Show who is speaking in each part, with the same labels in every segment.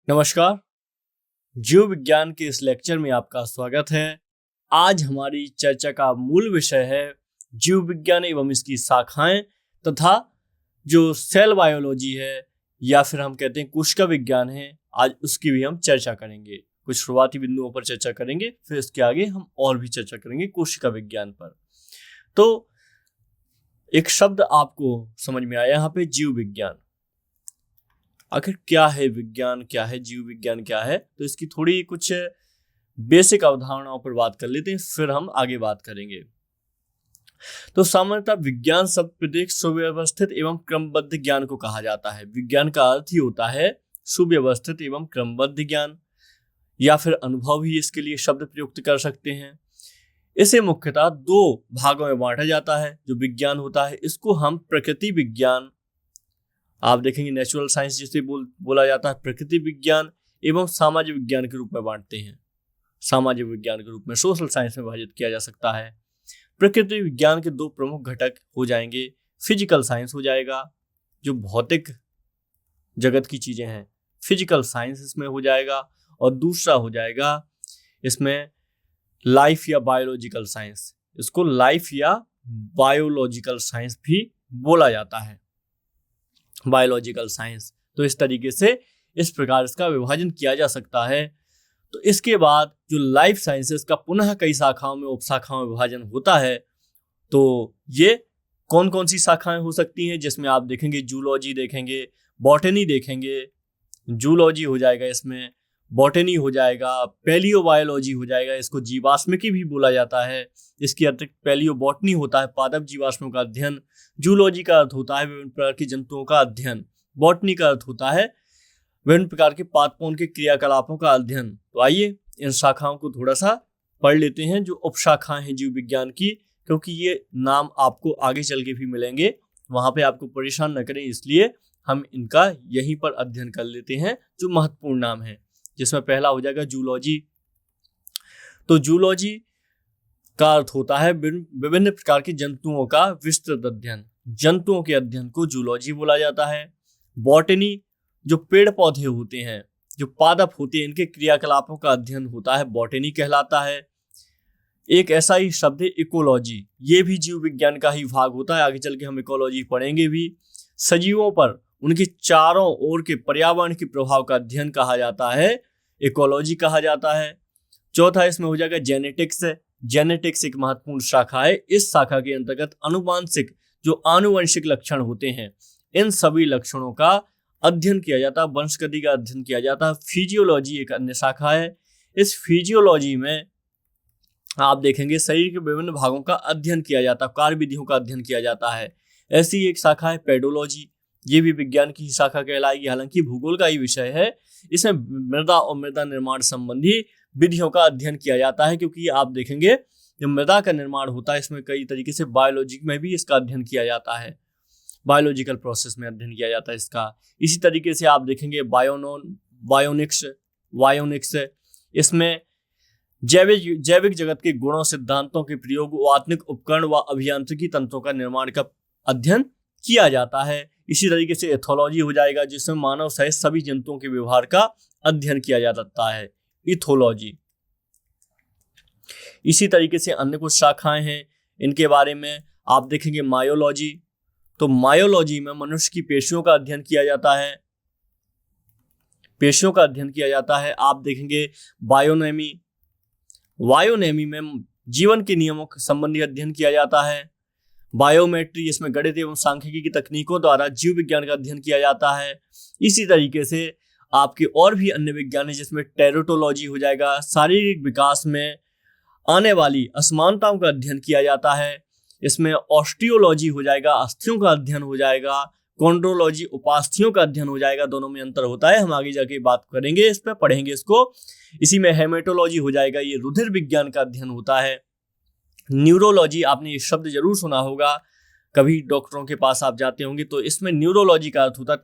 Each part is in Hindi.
Speaker 1: नमस्कार। जीव विज्ञान के इस लेक्चर में आपका स्वागत है। आज हमारी चर्चा का मूल विषय है जीव विज्ञान एवं इसकी शाखाएं तथा जो सेल बायोलॉजी है या फिर हम कहते हैं कोशिका विज्ञान है। आज उसकी भी हम चर्चा करेंगे। कुछ शुरुआती बिंदुओं पर चर्चा करेंगे, फिर इसके आगे हम और भी चर्चा करेंगे कोशिका विज्ञान पर। तो एक शब्द आपको समझ में आया यहाँ पे, जीव विज्ञान। आखिर क्या है विज्ञान, क्या है जीव विज्ञान, क्या है? तो इसकी थोड़ी कुछ बेसिक अवधारणाओं पर बात कर लेते हैं, फिर हम आगे बात करेंगे। तो सामान्यतः विज्ञान शब्द प्रत्येक सुव्यवस्थित एवं क्रमबद्ध ज्ञान को कहा जाता है। विज्ञान का अर्थ ही होता है सुव्यवस्थित एवं क्रमबद्ध ज्ञान, या फिर अनुभव ही इसके लिए शब्द प्रयुक्त कर सकते हैं। इसे मुख्यतः दो भागों में बांटा जाता है। जो विज्ञान होता है इसको हम प्रकृति विज्ञान, आप देखेंगे नेचुरल साइंस जिसे बोला जाता है, प्रकृति विज्ञान एवं सामाजिक विज्ञान के रूप में बांटते हैं। सामाजिक विज्ञान के रूप में सोशल साइंस में विभाजित किया जा सकता है। प्रकृति विज्ञान के दो प्रमुख घटक हो जाएंगे। फिजिकल साइंस हो जाएगा, जो भौतिक जगत की चीजें हैं, फिजिकल साइंस इसमें हो जाएगा। और दूसरा हो जाएगा इसमें लाइफ या बायोलॉजिकल साइंस। इसको लाइफ या बायोलॉजिकल साइंस भी बोला जाता है, बायोलॉजिकल साइंस। तो इस तरीके से इस प्रकार इसका विभाजन किया जा सकता है। तो इसके बाद जो लाइफ साइंसेस का पुनः कई शाखाओं में, उपशाखाओं में विभाजन होता है। तो ये कौन कौन सी शाखाएं हो सकती हैं, जिसमें आप देखेंगे जूलॉजी देखेंगे, बॉटनी देखेंगे। जूलॉजी हो जाएगा, इसमें बॉटनी हो जाएगा, पैलियोबायोलॉजी हो जाएगा, इसको जीवाश्मिकी भी बोला जाता है। इसके अतिरिक्त पैलियो बॉटनी होता है पादप जीवाश्मों का अध्ययन। जूलॉजी का अर्थ होता है विभिन्न प्रकार के जंतुओं का अध्ययन। बॉटनी का अर्थ होता है विभिन्न प्रकार के पादपों के क्रियाकलापों का अध्ययन। तो आइए इन शाखाओं को थोड़ा सा पढ़ लेते हैं, जो उपशाखाएं हैं जीव विज्ञान की, क्योंकि ये नाम आपको आगे चल के भी मिलेंगे, वहां पे आपको परेशान न करें, इसलिए हम इनका यहीं पर अध्ययन कर लेते हैं जो महत्वपूर्ण नाम है। जिसमें पहला हो जाएगा जूलॉजी। तो जूलॉजी का अर्थ होता है विभिन्न प्रकार के जंतुओं का विस्तृत अध्ययन। जंतुओं के अध्ययन को जूलॉजी बोला जाता है। बॉटनी, जो पेड़ पौधे होते हैं, जो पादप होते हैं, इनके क्रियाकलापों का अध्ययन होता है, बॉटनी कहलाता है। एक ऐसा ही शब्द है इकोलॉजी। ये भी जीव विज्ञान का ही भाग होता है। आगे चल के हम इकोलॉजी पढ़ेंगे भी। सजीवों पर उनके चारों ओर के पर्यावरण के प्रभाव का अध्ययन कहा जाता है, इकोलॉजी कहा जाता है। चौथा इसमें हो जाएगा जेनेटिक्स। जेनेटिक्स एक महत्वपूर्ण शाखा है। इस शाखा के अंतर्गत आनुवांशिक, जो आनुवंशिक लक्षण होते हैं, इन सभी लक्षणों का अध्ययन किया जाता है, वंशगति का अध्ययन किया जाता है। फिजियोलॉजी एक अन्य शाखा है। इस फिजियोलॉजी में आप देखेंगे शरीर के विभिन्न भागों का अध्ययन किया जाता है, कार्य विधियों का अध्ययन किया जाता है। ऐसी एक शाखा है पेडोलॉजी। ये भी विज्ञान की शाखा कहलाएगी, हालांकि भूगोल का ही विषय है। इसमें मृदा और मृदा निर्माण संबंधी विधियों का अध्ययन किया जाता है, क्योंकि आप देखेंगे जो मृदा का निर्माण होता है इसमें कई तरीके से बायोलॉजी में भी इसका अध्ययन किया जाता है, बायोलॉजिकल प्रोसेस में अध्ययन किया जाता है इसका। इसी तरीके से आप देखेंगे बायोनिक्स, इसमें जैविक जगत के गुणों, सिद्धांतों के प्रयोग, आधुनिक उपकरण व अभियांत्रिकी तंत्रों का निर्माण का अध्ययन किया जाता है। इसी तरीके से एथोलॉजी हो जाएगा, जिसमें मानव सहित सभी जंतुओं के व्यवहार का अध्ययन किया जाता है, इथोलॉजी। इसी तरीके से अन्य कुछ शाखाएं हैं, इनके बारे में आप देखेंगे मायोलॉजी। तो मायोलॉजी में मनुष्य की पेशियों का अध्ययन किया जाता है, पेशियों का अध्ययन किया जाता है। आप देखेंगे बायोनेमी में जीवन के नियमों संबंधी अध्ययन किया जाता है। बायोमेट्री, इसमें गणित एवं सांख्यिकी की तकनीकों द्वारा जीव विज्ञान का अध्ययन किया जाता है। इसी तरीके से आपके और भी अन्य विज्ञान है, जिसमें टेरोटोलॉजी हो जाएगा। शारीरिक विकास में आने वाली असमानताओं का अध्ययन किया जाता है। इसमें ऑस्टियोलॉजी हो जाएगा, अस्थियों का अध्ययन हो जाएगा। कॉन्ड्रोलॉजी, उपास्थियों का अध्ययन हो जाएगा। दोनों में अंतर होता है, हम आगे जाके बात करेंगे, इस पर पढ़ेंगे इसको। इसी में हेमेटोलॉजी हो जाएगा, ये रुधिर विज्ञान का अध्ययन होता है। न्यूरोलॉजी, आपने ये शब्द जरूर सुना होगा, कभी डॉक्टरों के पास आप जाते होंगे, तो इसमें न्यूरोलॉजी का अर्थ होता है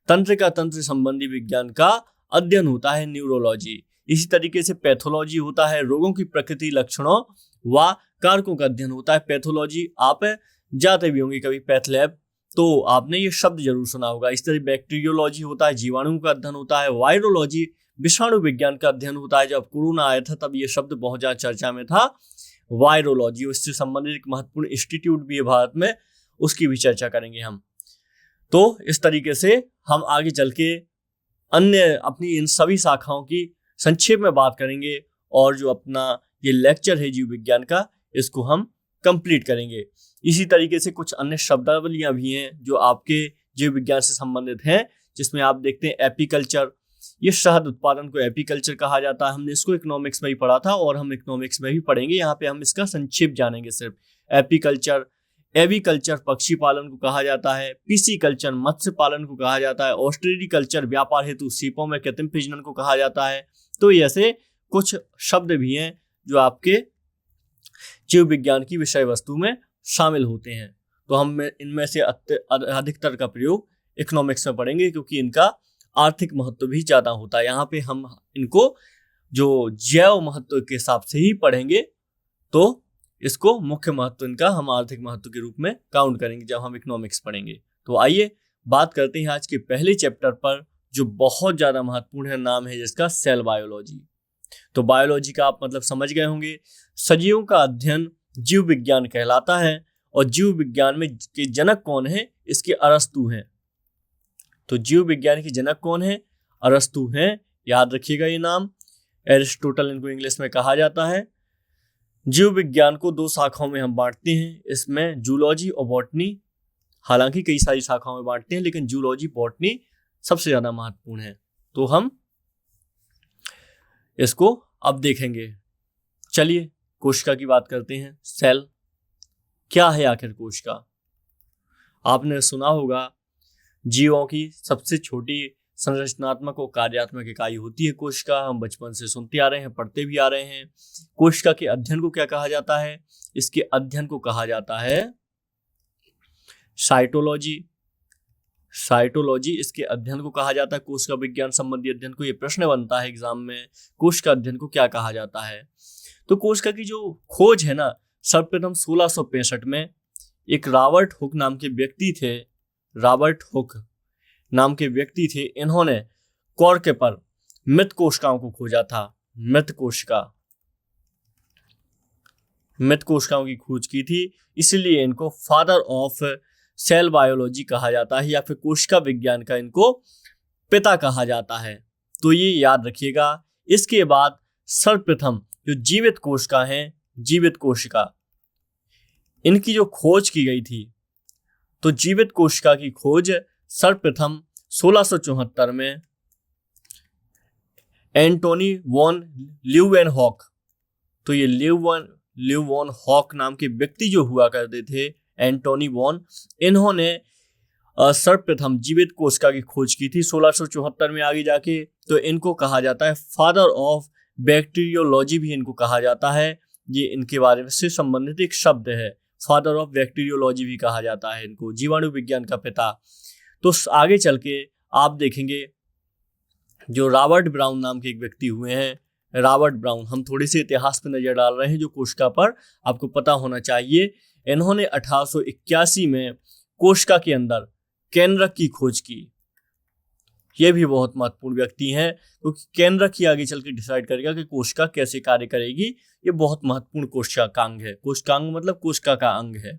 Speaker 1: तंत्रिका तंत्र संबंधी विज्ञान का अध्ययन होता है, न्यूरोलॉजी। इसी तरीके से पैथोलॉजी होता है, रोगों की प्रकृति, लक्षणों व कारकों का अध्ययन होता है। पैथोलॉजी आप जाते भी होंगे कभी पैथ लैब, तो आपने ये शब्द जरूर सुना होगा। इस तरह बैक्टीरियोलॉजी होता है, जीवाणु का अध्ययन होता है, वायरोलॉजी विषाणु विज्ञान का अध्ययन होता है। जब कोरोना आया था तब ये शब्द बहुत ज्यादा चर्चा में था, वायरोलॉजी। उससे संबंधित एक महत्वपूर्ण इंस्टीट्यूट भी है भारत में, उसकी भी चर्चा करेंगे हम। तो इस तरीके से हम आगे चल के अन्य अपनी इन सभी शाखाओं की संक्षेप में बात करेंगे, और जो अपना ये लेक्चर है जीव विज्ञान का, इसको हम कंप्लीट करेंगे। इसी तरीके से कुछ अन्य शब्दावलियां भी हैं जो आपके जीव विज्ञान से संबंधित हैं, जिसमें आप देखते हैं एपीकल्चर। ये शहद उत्पादन को एपीकल्चर कहा जाता है। हमने इसको इकोनॉमिक्स में ही पढ़ा था और हम इकोनॉमिक्स में भी पढ़ेंगे। यहाँ पे हम इसका संक्षेप जानेंगे सिर्फ। एपीकल्चर, एवीकल्चर पक्षी पालन को कहा जाता है, पीसीकल्चर मत्स्य पालन को कहा जाता है, ऑस्ट्रेरिकल्चर व्यापार हेतु सीपों में कृत्रिम प्रजनन को कहा जाता है। तो ऐसे कुछ शब्द भी हैं जो आपके जीव विज्ञान की विषय वस्तु में शामिल होते हैं। तो हम इनमें से अधिकतर का प्रयोग इकोनॉमिक्स में पढ़ेंगे, क्योंकि इनका आर्थिक महत्व भी ज्यादा होता है। यहाँ पे हम इनको जो जैव महत्व के हिसाब से ही पढ़ेंगे, तो इसको मुख्य महत्व इनका हम आर्थिक महत्व के रूप में काउंट करेंगे जब हम इकोनॉमिक्स पढ़ेंगे। तो आइए बात करते हैं आज के पहले चैप्टर पर, जो बहुत ज्यादा महत्वपूर्ण है। नाम है जिसका सेल बायोलॉजी। तो बायोलॉजी का आप मतलब समझ गए होंगे। सजीवों का अध्ययन जीव विज्ञान कहलाता है, और जीव विज्ञान में के जनक कौन है? इसके अरस्तु हैं। तो जीव विज्ञान के जनक कौन है? अरस्तु हैं। याद रखिएगा ये नाम। एरिस्टोटल इनको इंग्लिश में कहा जाता है। जीव विज्ञान को दो शाखाओं में हम बांटते हैं, इसमें जूलॉजी और बॉटनी। हालांकि कई सारी शाखाओं में बांटते हैं, लेकिन जूलॉजी बॉटनी सबसे ज्यादा महत्वपूर्ण है। तो हम इसको अब देखेंगे। चलिए कोशिका की बात करते हैं। सेल क्या है आखिर? कोशिका आपने सुना होगा, जीवों की सबसे छोटी संरचनात्मक और कार्यात्मक इकाई होती है कोशिका। हम बचपन से सुनते आ रहे हैं, पढ़ते भी आ रहे हैं। कोशिका के अध्ययन को क्या कहा जाता है? इसके अध्ययन को कहा जाता है साइटोलॉजी। साइटोलॉजी इसके अध्ययन को कहा जाता है। कोशिका विज्ञान संबंधी अध्ययन को, ये प्रश्न बनता है एग्जाम में, कोशिका अध्ययन को क्या कहा जाता है? तो कोशिका की जो खोज है ना, सर्वप्रथम 1665 में एक रॉबर्ट हुक नाम के व्यक्ति थे। रॉबर्ट हुक नाम के व्यक्ति थे। इन्होंने कॉर्क पर मृत कोशिकाओं को खोजा था। मृत कोशिकाओं की खोज की थी, इसलिए इनको फादर ऑफ सेल बायोलॉजी कहा जाता है, या फिर कोशिका विज्ञान का इनको पिता कहा जाता है। तो ये याद रखिएगा। इसके बाद सर्वप्रथम जो जीवित कोशिका हैं, जीवित कोशिका, इनकी जो खोज की गई थी, तो जीवित कोशिका की खोज सर्वप्रथम 1674 में एंटोनी वॉन ल्यूवेनहॉक। तो ये ल्यूवेनहॉक नाम के व्यक्ति जो हुआ करते थे, एंटोनी वॉन, इन्होंने सर्वप्रथम जीवित कोशिका की खोज की थी 1674 में। आगे जाके तो इनको कहा जाता है फादर ऑफ बैक्टीरियोलॉजी, भी इनको कहा जाता है। ये इनके बारे में से संबंधित एक शब्द है। फादर ऑफ बैक्टीरियोलॉजी भी कहा जाता है इनको, जीवाणु विज्ञान का पिता। तो आगे चल के आप देखेंगे जो रॉबर्ट ब्राउन नाम के एक व्यक्ति हुए हैं। रॉबर्ट ब्राउन, हम थोड़ी सी इतिहास पे नजर डाल रहे हैं जो कोशिका पर आपको पता होना चाहिए। इन्होंने 1881 में कोशिका के अंदर केंद्रक की खोज की। ये भी बहुत महत्वपूर्ण व्यक्ति हैं, क्योंकि केंद्रक ही आगे चल के डिसाइड करेगा कि कोशिका कैसे कार्य करेगी। ये बहुत महत्वपूर्ण कोशिकांग है। कोशिकांग मतलब कोशिका का अंग है।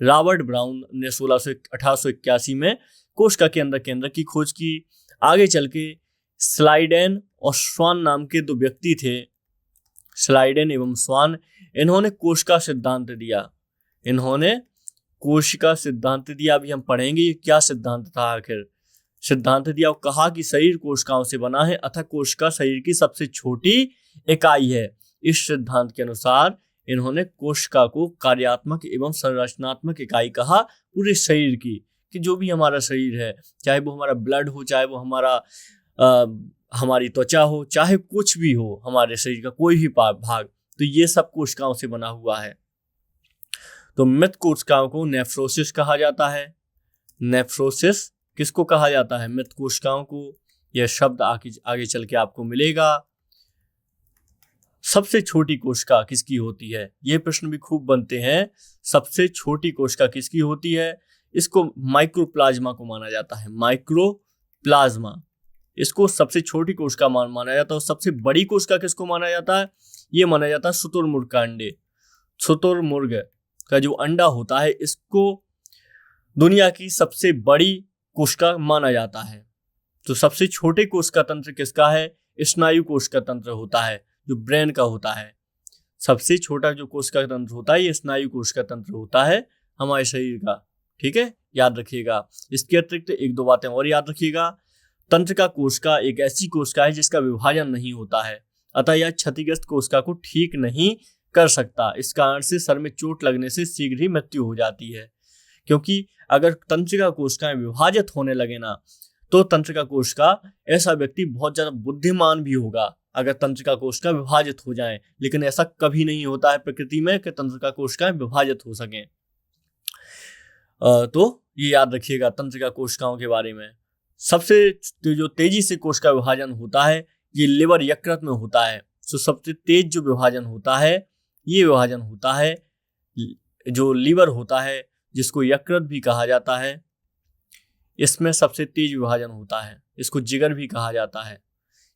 Speaker 1: रॉबर्ट ब्राउन ने 1881 में कोशिका के अंदर केंद्रक की खोज की। आगे चल के स्लाइडेन और स्वान नाम के दो व्यक्ति थे, स्लाइडेन एवं स्वान, इन्होंने कोशिका सिद्धांत दिया। इन्होंने कोशिका सिद्धांत दिया। अभी हम पढ़ेंगे ये क्या सिद्धांत था। आखिर सिद्धांत दिया और कहा कि शरीर कोशिकाओं से बना है, अतः कोशिका शरीर की सबसे छोटी इकाई है। इस सिद्धांत के अनुसार इन्होंने कोशिका को कार्यात्मक एवं संरचनात्मक इकाई कहा पूरे शरीर की, कि जो भी हमारा शरीर है, चाहे वो हमारा ब्लड हो, चाहे वो हमारी त्वचा हो, चाहे कुछ भी हो, हमारे शरीर का कोई भी भाग, तो ये सब कोशिकाओं से बना हुआ है। तो मृत कोशिकाओं को नेफ्रोसिस कहा जाता है। नेफ्रोसिस किसको कहा जाता है? मृत कोशिकाओं को। यह शब्द आगे चल के आपको मिलेगा। सबसे छोटी कोशिका किसकी होती है? ये प्रश्न भी खूब बनते हैं। सबसे छोटी कोशिका किसकी होती है? इसको माइक्रोप्लाज्मा को माना जाता है। माइक्रोप्लाज्मा इसको सबसे छोटी कोशिका माना जाता है। और सबसे बड़ी कोशिका किसको माना जाता है? ये माना जाता है शुतुरमुर्ग का अंडे। शुतुरमुर्ग का जो अंडा होता है इसको दुनिया की सबसे बड़ी कोशिका माना जाता है। तो सबसे छोटे कोशिका तंत्र किसका है? स्नायु कोशिका तंत्र होता है, जो ब्रेन का होता है। सबसे छोटा जो कोशिका तंत्र होता है ये स्नायु कोशिका तंत्र होता है हमारे शरीर का। ठीक है, याद रखिएगा। इसके अतिरिक्त एक दो बातें और याद रखिएगा। तंत्रिका कोशिका एक ऐसी कोशिका है जिसका विभाजन नहीं होता है, अतः यह क्षतिग्रस्त कोशिका को ठीक नहीं कर सकता। इस कारण से सर में चोट लगने से शीघ्र ही मृत्यु हो जाती है। क्योंकि अगर तंत्रिका कोशिकाएं विभाजित होने लगे ना, तो तंत्रिका कोशिका ऐसा व्यक्ति बहुत ज्यादा बुद्धिमान भी होगा अगर तंत्रिका कोशिका विभाजित हो जाए, लेकिन ऐसा कभी नहीं होता है प्रकृति में कि तंत्रिका कोशिकाएं विभाजित हो सकें। तो ये याद रखिएगा तंत्रिका कोशिकाओं के बारे में। सबसे जो तेजी से कोशिका विभाजन होता है ये लिवर यकृत में होता है। तो सबसे तेज जो विभाजन होता है ये विभाजन होता है जो लीवर होता है, जिसको यकृत भी कहा जाता है। इसमें सबसे तेज विभाजन होता है। इसको जिगर भी कहा जाता है।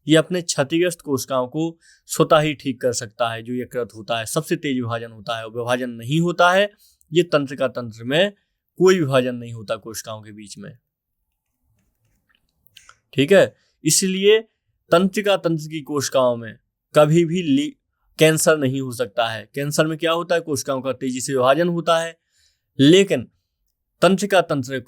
Speaker 1: ये अपने क्षतिग्रस्त कोशिकाओं को स्वतः ही ठीक कर सकता है। जो यकृत होता है सबसे तेज विभाजन होता है और विभाजन नहीं होता है। ये तंत्रिका तंत्र में कोई विभाजन नहीं होता कोशिकाओं के बीच में। ठीक है, इसलिए तंत्रिका तंत्र की कोशिकाओं में कभी भी कैंसर नहीं हो सकता है। कैंसर में क्या होता है? कोशिकाओं का तेजी से विभाजन होता है, लेकिन तंत्रिका तंत्र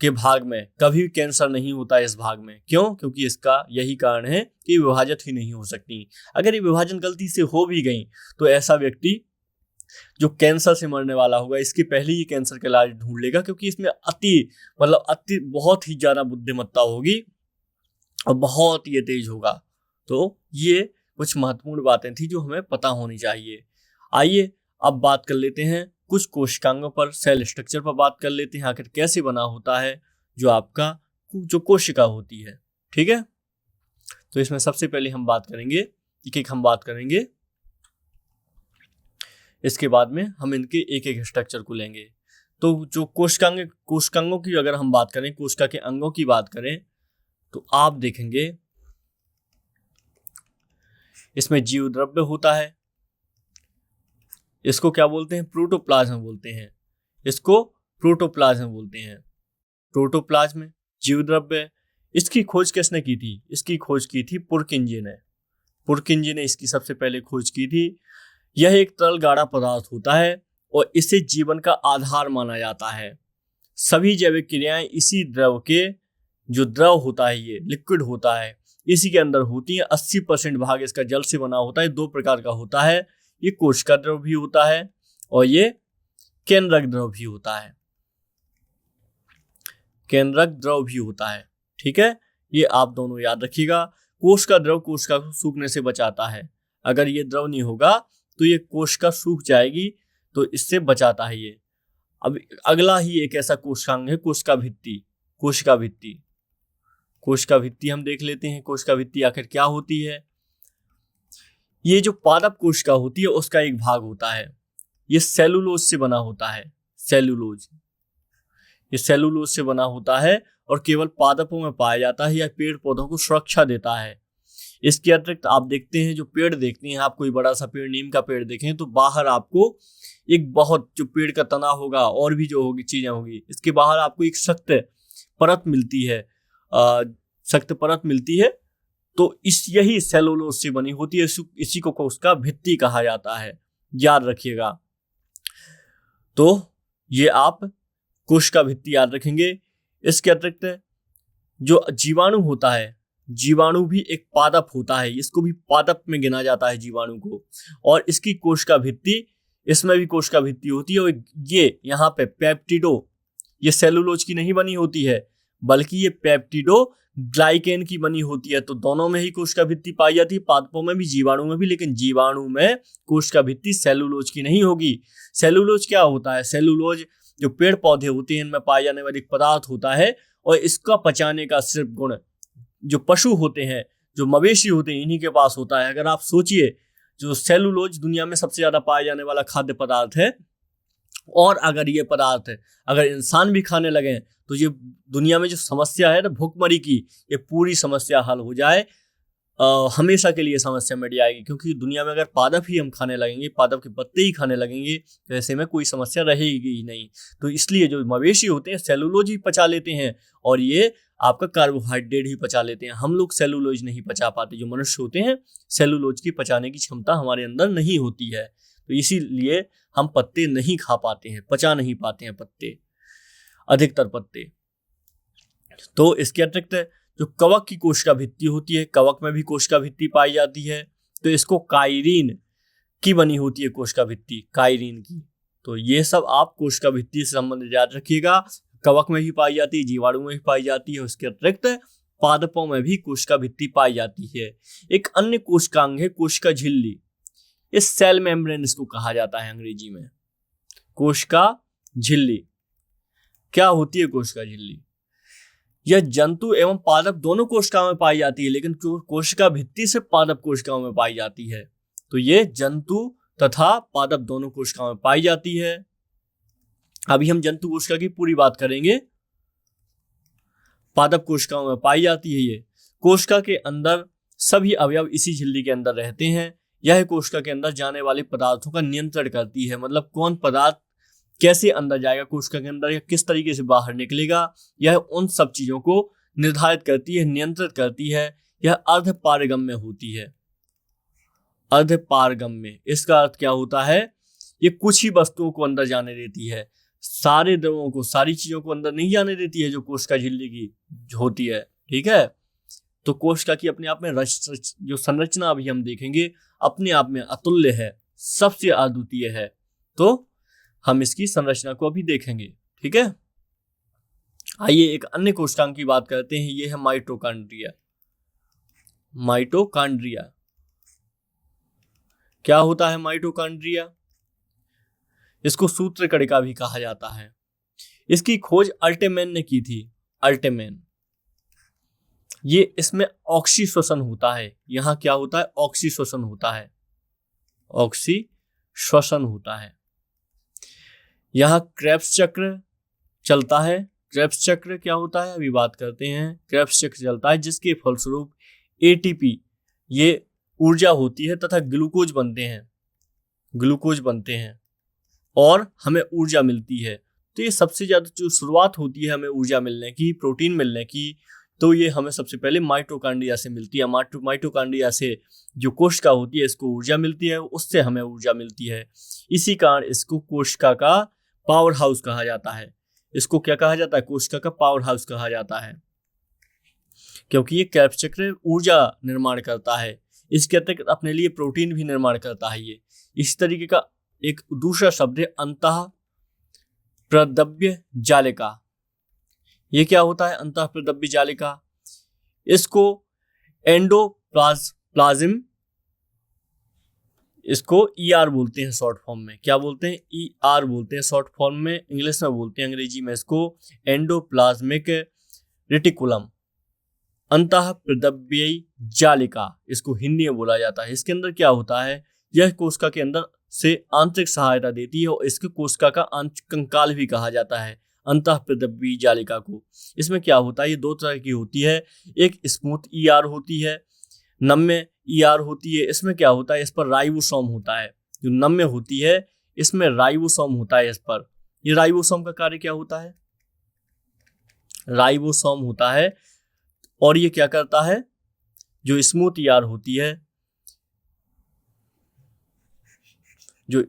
Speaker 1: के भाग में कभी भी कैंसर नहीं होता है। इस भाग में क्यों? क्योंकि इसका यही कारण है कि विभाजित ही नहीं हो सकती। अगर ये विभाजन गलती से हो भी गई तो ऐसा व्यक्ति जो कैंसर से मरने वाला होगा इसके पहले ही कैंसर का इलाज ढूंढ लेगा, क्योंकि इसमें अति बहुत ही ज्यादा बुद्धिमत्ता होगी और बहुत ये तेज होगा। तो ये कुछ महत्वपूर्ण बातें थी जो हमें पता होनी चाहिए। आइए अब बात कर लेते हैं कुछ कोशिकांगों पर, सेल स्ट्रक्चर पर बात कर लेते हैं, आखिर कैसे बना होता है जो आपका जो कोशिका होती है। ठीक है, तो इसमें सबसे पहले हम बात करेंगे, एक हम बात करेंगे, इसके बाद में हम इनके एक एक स्ट्रक्चर को लेंगे। तो जो कोशिकांगों की अगर हम बात करें, कोशिका के अंगों की बात करें, तो आप देखेंगे इसमें जीव द्रव्य होता है। इसको क्या बोलते हैं? प्रोटोप्लाज्म बोलते हैं। इसको प्रोटोप्लाज्म बोलते हैं। प्रोटोप्लाज्म जीव द्रव्य। इसकी खोज किसने की थी? इसकी खोज की थी पुरकिंजे ने। पुरकिंजे ने इसकी सबसे पहले खोज की थी। यह एक तरल गाढ़ा पदार्थ होता है और इसे जीवन का आधार माना जाता है। सभी जैविक क्रियाएं इसी द्रव के, जो द्रव होता है ये लिक्विड होता है, इसी के अंदर होती है। 80% भाग इसका जल से बना होता है। दो प्रकार का होता है, ये कोशिका द्रव भी होता है और ये केंद्रक द्रव भी होता है। केंद्रक द्रव भी होता है। ठीक है, ये आप दोनों याद रखिएगा। कोशिका द्रव कोशिका को सूखने से बचाता है। अगर ये द्रव नहीं होगा तो ये कोशिका सूख जाएगी, तो इससे बचाता है ये। अब अगला ही एक ऐसा कोशिकांग है कोशिका भित्ति। कोशिका भित्ति, कोशिका भित्ति हम देख लेते हैं। कोशिका भित्ति आखिर क्या होती है? ये जो पादप कोशिका होती है उसका एक भाग होता है। ये सेलुलोज से बना होता है। सेलुलोज, ये सेलुलोज से बना होता है और केवल पादपों में पाया जाता है। यह पेड़ पौधों को सुरक्षा देता है। इसके अतिरिक्त आप देखते हैं, जो पेड़ देखते हैं, आप कोई बड़ा सा पेड़, नीम का पेड़ देखें तो बाहर आपको एक बहुत, जो पेड़ का तना होगा और भी जो होगी चीजें होगी, इसके बाहर आपको एक सख्त परत मिलती है। सख्त परत मिलती है, तो यही सेलुलोज से बनी होती है। इसी को कोशिका भित्ति कहा जाता है। याद रखिएगा। तो ये आप कोशिका भित्ति याद रखेंगे। इसके अतिरिक्त जो जीवाणु होता है, जीवाणु भी एक पादप होता है। इसको भी पादप में गिना जाता है जीवाणु को। और इसकी कोशिका भित्ति, इसमें भी कोशिका भित्ति होती है। और ये यहाँ पे पेप्टिडो, ये सेलुलोज की नहीं बनी होती है, बल्कि ये पेप्टिडो ग्लाइकेन की बनी होती है। तो दोनों में ही कोशिका भित्ति पाई जाती है, पादपों में भी जीवाणु में भी। लेकिन जीवाणु में कोशिका भित्ति सेलुलोज की नहीं होगी। सेलुलोज क्या होता है? सेलुलोज जो पेड़ पौधे होते हैं इनमें पाए जाने वाले एक पदार्थ होता है और इसका पचाने का सिर्फ गुण जो पशु होते हैं, जो मवेशी होते हैं, इन्हीं के पास होता है। अगर आप सोचिए जो सेलुलोज दुनिया में सबसे ज्यादा पाया जाने वाला खाद्य पदार्थ है, और अगर ये पदार्थ अगर इंसान भी खाने लगे तो ये दुनिया में जो समस्या है ना भूखमरी की, ये पूरी समस्या हल हो जाए, हमेशा के लिए समस्या मिट जाएगी। क्योंकि दुनिया में अगर पादप ही हम खाने लगेंगे, पादप के पत्ते ही खाने लगेंगे, तो ऐसे में कोई समस्या रहेगी ही नहीं। तो इसलिए जो मवेशी होते हैं सेलुलोज ही पचा लेते हैं, और ये आपका कार्बोहाइड्रेट ही पचा लेते हैं। हम लोग सेलुलोज नहीं पचा पाते, जो मनुष्य होते हैं सेलुलोज की पचाने की क्षमता हमारे अंदर नहीं होती है। तो इसीलिए हम पत्ते नहीं खा पाते हैं, पचा नहीं पाते हैं पत्ते, अधिकतर पत्ते। तो इसके अतिरिक्त जो कवक की कोशिका भित्ति होती है, कवक में भी कोशिका भित्ति पाई जाती है, तो इसको काइरीन की बनी होती है कोशिका भित्ति, काइरीन की। तो ये सब आप कोशिका भित्ति से संबंधित याद रखिएगा। कवक में भी पाई जाती है, जीवाणु में भी पाई जाती है, उसके अतिरिक्त पादपों में भी कोशिका भित्ति पाई जाती है। एक अन्य कोशिकांग है कोशिका झिल्ली, इस सेल मेम्ब्रेन इसको कहा जाता है अंग्रेजी में, कोशिका झिल्ली। क्या होती है कोशिका झिल्ली? यह जंतु एवं पादप दोनों कोशिकाओं में पाई जाती है, लेकिन कोशिका भित्ति से पादप कोशिकाओं में पाई जाती है। तो ये जंतु तथा पादप दोनों कोशिकाओं में पाई जाती है। अभी हम जंतु कोशिका की पूरी बात करेंगे। पादप कोशिकाओं में पाई जाती है ये। कोशिका के अंदर सभी अवयव इसी झिल्ली के अंदर रहते हैं। यह कोशिका के अंदर जाने वाले पदार्थों का नियंत्रण करती है, मतलब कौन पदार्थ कैसे अंदर जाएगा कोशिका के अंदर या किस तरीके से बाहर निकलेगा, यह उन सब चीजों को निर्धारित करती है, नियंत्रित करती है। यह अर्धपारगम्य होती है। अर्धपारगम्य इसका अर्थ क्या होता है? ये कुछ ही वस्तुओं को अंदर जाने देती है, सारे द्रवों को, सारी चीजों को अंदर नहीं जाने देती है जो कोशिका झिल्ली की होती है। ठीक है, तो कोशिका की अपने आप में जो संरचना अभी हम देखेंगे अपने आप में अतुल्य है, सबसे अद्वितीय है। तो हम इसकी संरचना को अभी देखेंगे। ठीक है, आइए एक अन्य कोशिकांग की बात करते हैं। ये है माइटोकॉन्ड्रिया। माइटोकॉन्ड्रिया क्या होता है? माइटोकॉन्ड्रिया, इसको सूत्र कणिका भी कहा जाता है। इसकी खोज अल्टेमैन ने की थी। अल्टेमैन, ये इसमें ऑक्सी श्वसन होता है। यहां क्या होता है? ऑक्सी श्वसन होता है। ऑक्सी श्वसन होता है। यहां क्रेब्स चक्र चलता है। क्रेब्स चक्र क्या होता है अभी बात करते हैं। क्रेब्स चक्र चलता है जिसके फलस्वरूप एटीपी ये ऊर्जा होती है तथा ग्लूकोज बनते हैं, ग्लूकोज बनते हैं और हमें ऊर्जा मिलती है। तो ये सबसे ज्यादा जो शुरुआत होती है हमें ऊर्जा मिलने की, प्रोटीन मिलने की, तो ये हमें सबसे पहले माइटोकॉन्ड्रिया से मिलती है। माइटोकॉन्ड्रिया से जो कोशिका होती है इसको ऊर्जा मिलती है, उससे हमें ऊर्जा मिलती है। इसी कारण इसको कोशिका का पावर हाउस कहा जाता है। इसको क्या कहा जाता है? कोशिका का पावर हाउस कहा जाता है, क्योंकि ये क्रेब्स चक्र ऊर्जा निर्माण करता है। इसके अतिरिक्त अपने लिए प्रोटीन भी निर्माण करता है। ये इस तरीके का एक दूसरा शब्द है अंतः प्रदव्य जालिका। ये क्या होता है अंतः प्रदव्य जालिका? इसको एंडोप्लाज्म, इसको ER बोलते हैं शॉर्ट फॉर्म में। क्या बोलते हैं? ER बोलते हैं शॉर्ट फॉर्म में, इंग्लिश में बोलते हैं, अंग्रेजी में इसको एंडोप्लाज्मिक रेटिकुलम, अंतः प्रदव्य जालिका इसको हिंदी में बोला जाता है। इसके अंदर क्या होता है? यह कोशिका के अंदर से आंतरिक सहायता देती है और इसके कोशिका का आंतरिक कंकाल भी कहा जाता है अंतः प्रदव्य जालिका को। इसमें क्या होता है? ये दो तरह की होती है। एक स्मूथ ER होती है, नम्य ER होती है। इसमें क्या होता है? इस पर राइबोसोम होता है। जो नम्य होती है इसमें राइबोसोम होता है इस पर। ये राइबोसोम का कार्य क्या होता है? राइबोसोम होता है और ये क्या करता है? जो स्मूथ ER होती है, जो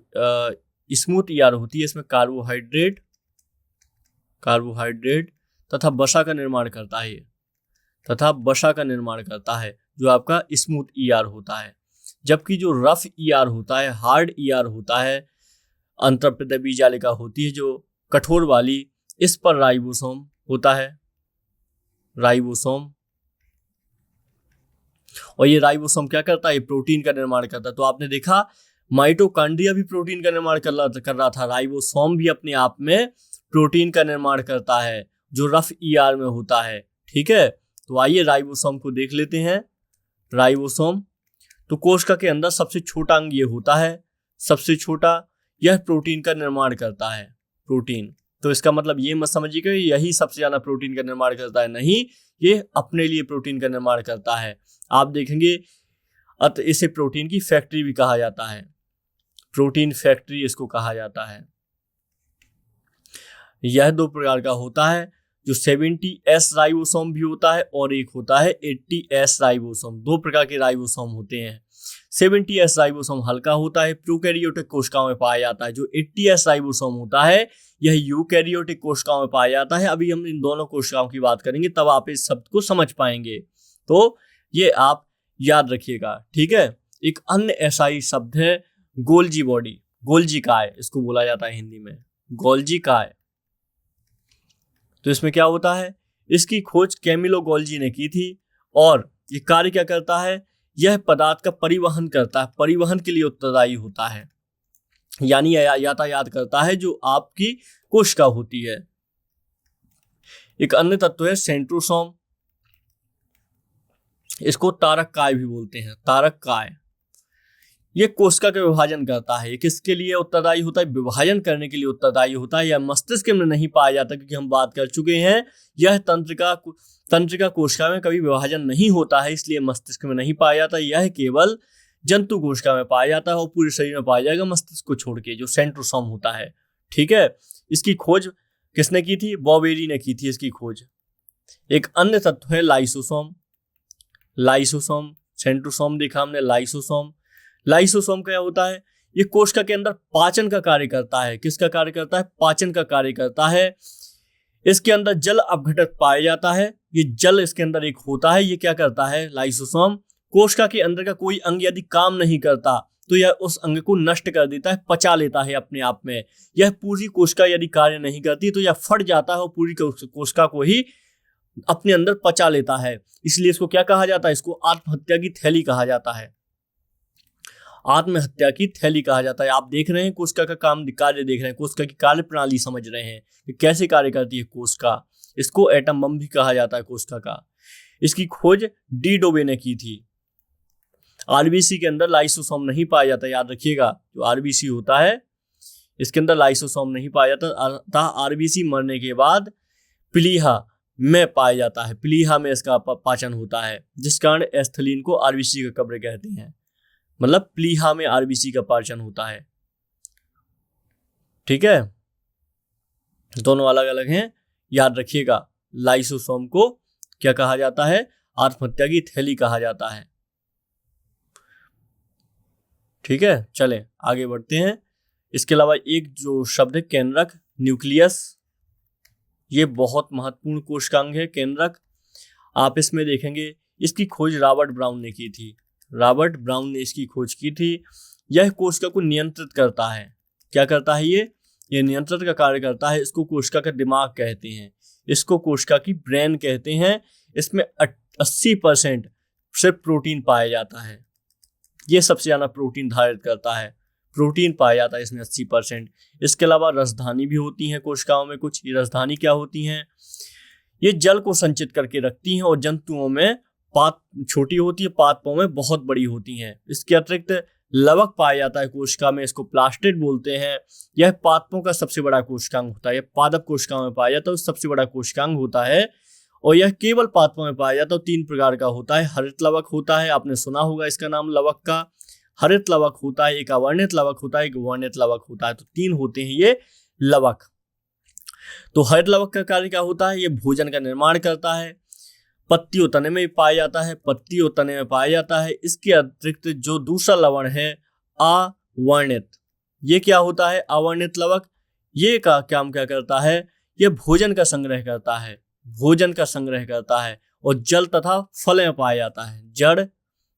Speaker 1: स्मूथ ER होती है इसमें कार्बोहाइड्रेट तथा वसा का निर्माण करता है, तथा वसा का निर्माण करता है जो आपका स्मूथ ER होता है। जबकि जो रफ ER होता है, हार्ड ER होता है, अंतःप्रदव्य जालिका होती है जो कठोर वाली, इस पर राइबोसोम होता है, राइबोसोम। और ये राइबोसोम क्या करता है? प्रोटीन का निर्माण करता है। तो आपने देखा माइटोकॉन्ड्रिया भी प्रोटीन का निर्माण कर रहा था, राइबोसोम भी अपने आप में प्रोटीन का निर्माण करता है जो रफ ER में होता है। ठीक है, तो आइए राइबोसोम को देख लेते हैं। राइबोसोम, तो कोशिका के अंदर सबसे छोटा अंग ये होता है, सबसे छोटा, यह प्रोटीन का निर्माण करता है, प्रोटीन। तो इसका मतलब ये मत समझिए कि यही सबसे ज्यादा प्रोटीन का निर्माण करता है, नहीं, ये अपने लिए प्रोटीन का निर्माण करता है। आप देखेंगे अतः इसे प्रोटीन की फैक्ट्री भी कहा जाता है, प्रोटीन फैक्ट्री इसको कहा जाता है। यह 2 प्रकार का होता है, जो 70S राइबोसोम भी होता है और एक होता है 80S राइबोसोम। 2 प्रकार के राइबोसोम होते हैं। 70S राइबोसोम हल्का होता है, प्रोकैरियोटिक कोशिकाओं में पाया जाता है। जो 80S राइबोसोम होता है यह यूकैरियोटिक कोशिकाओं में पाया जाता है। अभी हम इन दोनों कोशिकाओं की बात करेंगे, तब आप इस शब्द को समझ पाएंगे। तो ये आप याद रखिएगा, ठीक है। एक अन्य ऐसा ही शब्द है गोल्जी बॉडी, गोल्जी काय इसको बोला जाता है हिंदी में, गोल्जी काय। तो इसमें क्या होता है, इसकी खोज कैमिलो गोल्जी ने की थी और ये कार्य क्या करता है, यह पदार्थ का परिवहन करता है, परिवहन के लिए उत्तरदायी होता है, यानी यातायात करता है जो आपकी कोशिका होती है। एक अन्य तत्व है सेंट्रोसोम, इसको तारक काय भी बोलते हैं, तारक काय। ये कोशिका का विभाजन करता है। ये किसके लिए उत्तरदायी होता है, विभाजन करने के लिए उत्तरदायी होता है। यह मस्तिष्क में नहीं पाया जाता, क्योंकि हम बात कर चुके हैं यह तंत्रिका कोशिका में कभी विभाजन नहीं होता है, इसलिए मस्तिष्क में नहीं पाया जाता। यह केवल जंतु कोशिका में पाया जाता है और पूरे शरीर में पाया जाएगा मस्तिष्क को छोड़ के, जो सेंट्रोसोम होता है, ठीक है। इसकी खोज किसने की थी, बॉबेरी ने की थी इसकी खोज। एक अन्य तत्व है लाइसोसोम, लाइसोसोम, सेंट्रोसोम देखा हमने, लाइसोसोम। लाइसोसोम क्या होता है, ये कोशिका के अंदर पाचन का कार्य करता है। किसका कार्य करता है, पाचन का कार्य करता है। इसके अंदर जल अपघटक पाया जाता है, ये जल इसके अंदर एक होता है। ये क्या करता है लाइसोसोम, कोशिका के अंदर का कोई अंग यदि काम नहीं करता तो यह उस अंग को नष्ट कर देता है, पचा लेता है अपने आप में। यह पूरी कोशिका यदि कार्य नहीं करती तो यह फट जाता है और पूरी कोशिका को ही अपने अंदर पचा लेता है। इसलिए इसको क्या कहा जाता है, इसको आत्महत्या की थैली कहा जाता है, आत्महत्या की थैली कहा जाता है। आप देख रहे हैं कोशिका का कार्य देख रहे हैं, कोशिका की कार्य प्रणाली समझ रहे हैं कि कैसे कार्य करती है कोशिका। इसको एटम बम भी कहा जाता है कोशिका का। इसकी खोज डी डोबे ने की थी। आरबीसी के अंदर लाइसोसोम नहीं पाया जाता, याद रखिएगा। जो आरबीसी होता है इसके अंदर लाइसोसोम नहीं पाया जाता, अतः आरबीसी मरने के बाद प्लीहा में पाया जाता है, प्लीहा में इसका पाचन होता है, जिस कारण एस्थलीन को आरबीसी का कब्र कहते हैं। मतलब प्लीहा में आरबीसी का पाचन होता है, ठीक है। दोनों अलग अलग हैं, याद रखिएगा। लाइसोसोम को क्या कहा जाता है, आत्महत्या की थैली कहा जाता है, ठीक है। चलें आगे बढ़ते हैं। इसके अलावा एक जो शब्द है केंद्रक, न्यूक्लियस, ये बहुत महत्वपूर्ण कोशिकांग है केंद्रक। आप इसमें देखेंगे इसकी खोज रॉबर्ट ब्राउन ने की थी, रॉबर्ट ब्राउन ने इसकी खोज की थी। यह कोशिका को नियंत्रित करता है। क्या करता है ये नियंत्रण का कार्य करता है। इसको कोशिका का दिमाग कहते हैं, इसको कोशिका की ब्रेन कहते हैं। इसमें 80% सिर्फ प्रोटीन पाया जाता है, ये सबसे ज्यादा प्रोटीन धारित करता है, प्रोटीन पाया जाता है इसमें 80%। इसके अलावा रसधानी भी होती हैं कोशिकाओं में कुछ। ये रसधानी क्या होती हैं, ये जल को संचित करके रखती हैं और जंतुओं में पात छोटी होती है, पादपों में बहुत बड़ी होती हैं। इसके अतिरिक्त लवक पाया जाता है कोशिका में, इसको प्लास्टिड बोलते हैं। यह पादपों का सबसे बड़ा कोशिकांग होता है, यह पादप कोशिकाओं में पाया जाता है, सबसे बड़ा कोशिकांग होता है। और यह केवल पादपों में पाया जाता है। 3 प्रकार का होता है। हरित लवक होता है, आपने सुना होगा इसका नाम लवक का। हरित लवक होता है, एक अवर्णित लवक होता है, एक वर्णित लवक होता है। तो 3 होते हैं ये लवक। तो हरित लवक का कार्य क्या होता है, ये भोजन का निर्माण करता है। पत्ती और तने में पाया जाता है, पत्ती और तने में पाया जाता है। इसके अतिरिक्त जो दूसरा लवण है अवर्णित, ये क्या होता है अवर्णित लवक, ये का काम क्या करता है, ये भोजन का संग्रह करता है, भोजन का संग्रह करता है और जल तथा फल में पाया जाता है। जड़,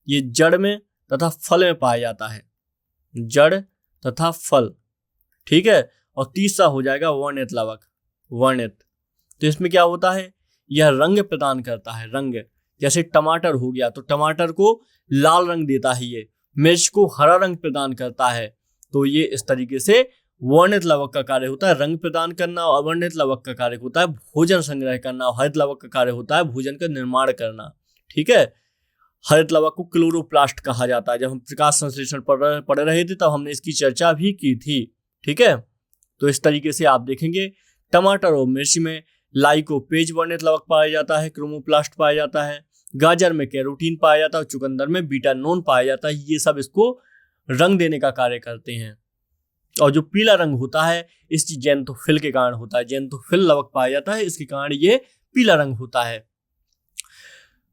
Speaker 1: ये जड़ में तथा फल में पाया जाता है, जड़ तथा फल, ठीक है। और तीसरा हो जाएगा वर्णित लवक, वर्णित। तो इसमें क्या होता है, यह रंग प्रदान करता है, रंग। जैसे टमाटर हो गया तो टमाटर को लाल रंग देता है, ये मिर्च को हरा रंग प्रदान करता है। तो ये इस तरीके से वर्णित लवक का कार्य होता है रंग प्रदान करना, और अवर्णित लवक का कार्य होता है भोजन संग्रह करना, और हरित लवक का कार्य होता है भोजन का निर्माण करना, ठीक है। हरित लवक को क्लोरोप्लास्ट कहा जाता है। जब हम प्रकाश संश्लेषण पढ़ रहे थे तब हमने इसकी चर्चा भी की थी। ठीक है, तो इस तरीके से आप देखेंगे टमाटर और मिर्ची में लाइकोपेज वर्णित लवक पाया जाता है, क्रोमोप्लास्ट पाया जाता है, गाजर में कैरोटीन पाया जाता है और चुकंदर में बीटानोन पाया जाता है। ये सब इसको रंग देने का कार्य करते हैं। और जो पीला रंग होता है इस जेंथोफिल के कारण होता है। जेंथोफिल लवक पाया जाता है, इसके कारण ये पीला रंग होता है।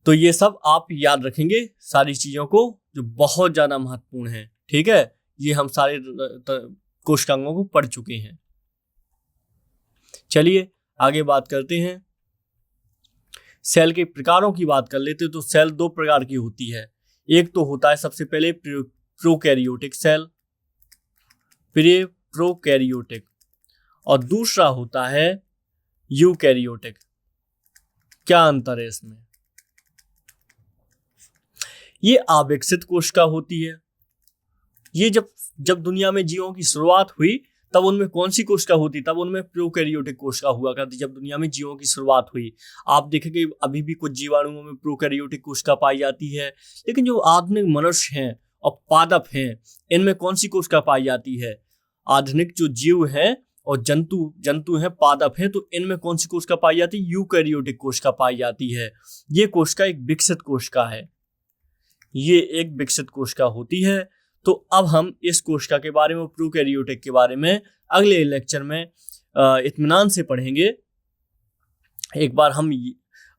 Speaker 1: तो ये सब आप याद रखेंगे सारी चीजों को, जो बहुत ज्यादा महत्वपूर्ण है। ठीक है, ये हम सारे कोशिकांगों को पढ़ चुके हैं। चलिए आगे बात करते हैं। सेल के प्रकारों की बात कर लेते हैं। तो सेल दो प्रकार की होती है। एक तो होता है सबसे पहले प्रोकैरियोटिक सेल, प्रोकैरियोटिक, और दूसरा होता है यूकैरियोटिक। क्या अंतर है इसमें? ये अविकसित कोशिका होती है। ये जब दुनिया में जीवों की शुरुआत हुई तब उनमें कौन सी कोशिका होती? तब उनमें प्रोकैरियोटिक कोशिका हुआ करती। जब दुनिया में जीवों की शुरुआत हुई, आप देखेंगे अभी भी कुछ जीवाणुओं में प्रोकैरियोटिक कोशिका पाई जाती है। लेकिन जो आधुनिक मनुष्य हैं और पादप हैं, इनमें कौन सी कोशिका पाई जाती है? आधुनिक जो जीव हैं और जंतु हैं, पादप हैं, तो इनमें कौन सी कोशिका पाई जाती है? यूकैरियोटिक कोशिका पाई जाती है। ये कोशिका एक विकसित कोशिका है। ये एक विकसित कोशिका होती है। तो अब हम इस कोशिका के बारे में, प्रोकैरियोटिक के बारे में अगले लेक्चर में इत्मीनान से पढ़ेंगे। एक बार हम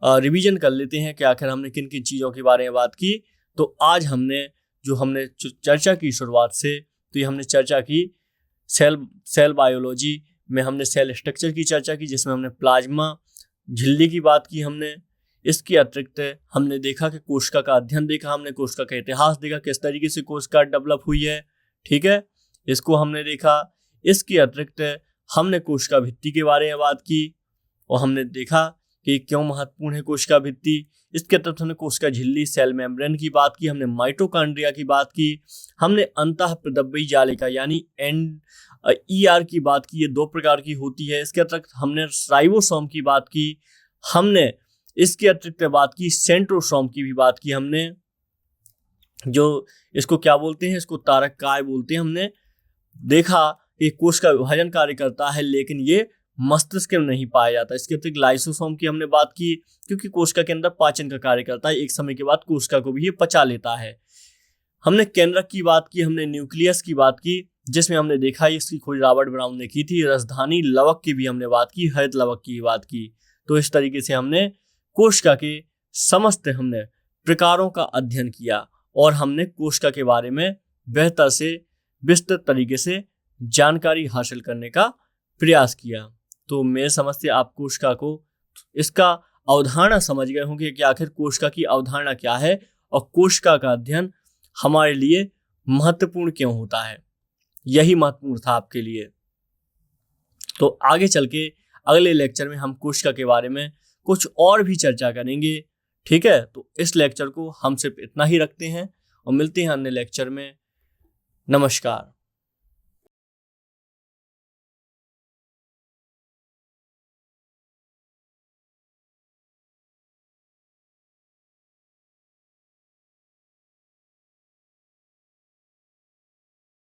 Speaker 1: रिवीजन कर लेते हैं कि आखिर हमने किन किन चीज़ों के बारे में बात की। तो आज हमने चर्चा की शुरुआत से, तो ये हमने चर्चा की सेल बायोलॉजी में हमने सेल स्ट्रक्चर की चर्चा की, जिसमें हमने प्लाज्मा झिल्ली की बात की हमने। इसके अतिरिक्त हमने देखा कि कोशिका का अध्ययन देखा, हमने कोशिका का इतिहास देखा, किस तरीके से कोशिका डेवलप हुई है। ठीक है, इसको हमने देखा। इसके अतिरिक्त हमने कोशिका भित्ति के बारे में बात की और हमने देखा कि क्यों महत्वपूर्ण है कोशिका भित्ति। इसके अतिरिक्त हमने कोशिका झिल्ली, सेल मेम्ब्रेन की बात की, हमने माइटोकॉन्ड्रिया की बात की, हमने अंतःप्रदव्य जालिका यानी ER की बात की। ये दो प्रकार की होती है। इसके अतिरिक्त हमने राइबोसोम की बात की, हमने इसके अतिरिक्त बात की सेंट्रोसोम की भी बात की हमने, जो इसको क्या बोलते हैं, इसको तारक काय बोलते हैं। हमने देखा कि कोशिका विभाजन कार्य करता है लेकिन ये मस्तिष्क में नहीं पाया जाता। इसके अतिरिक्त लाइसोसोम की हमने बात की, क्योंकि कोशिका के अंदर पाचन का कार्य करता है। एक समय के बाद कोशिका को भी ये पचा लेता है। हमने केंद्रक की बात की, हमने न्यूक्लियस की बात की, जिसमें हमने देखा इसकी खोज रॉबर्ट ब्राउन ने की थी। राजधानी लवक की भी हमने बात की, हरित लवक की बात की। तो इस तरीके से हमने कोशिका के समस्त हमने प्रकारों का अध्ययन किया और हमने कोशिका के बारे में बेहतर से विस्तृत तरीके से जानकारी हासिल करने का प्रयास किया। तो मेरे समझ से आप कोशिका को इसका अवधारणा समझ गए होंगे कि आखिर कोशिका की अवधारणा क्या है और कोशिका का अध्ययन हमारे लिए महत्वपूर्ण क्यों होता है। यही महत्वपूर्ण था आपके लिए। तो आगे चल के अगले लेक्चर में हम कोशिका के बारे में कुछ और भी चर्चा करेंगे। ठीक है, तो इस लेक्चर को हम सिर्फ इतना ही रखते हैं और मिलते हैं अन्य लेक्चर में। नमस्कार।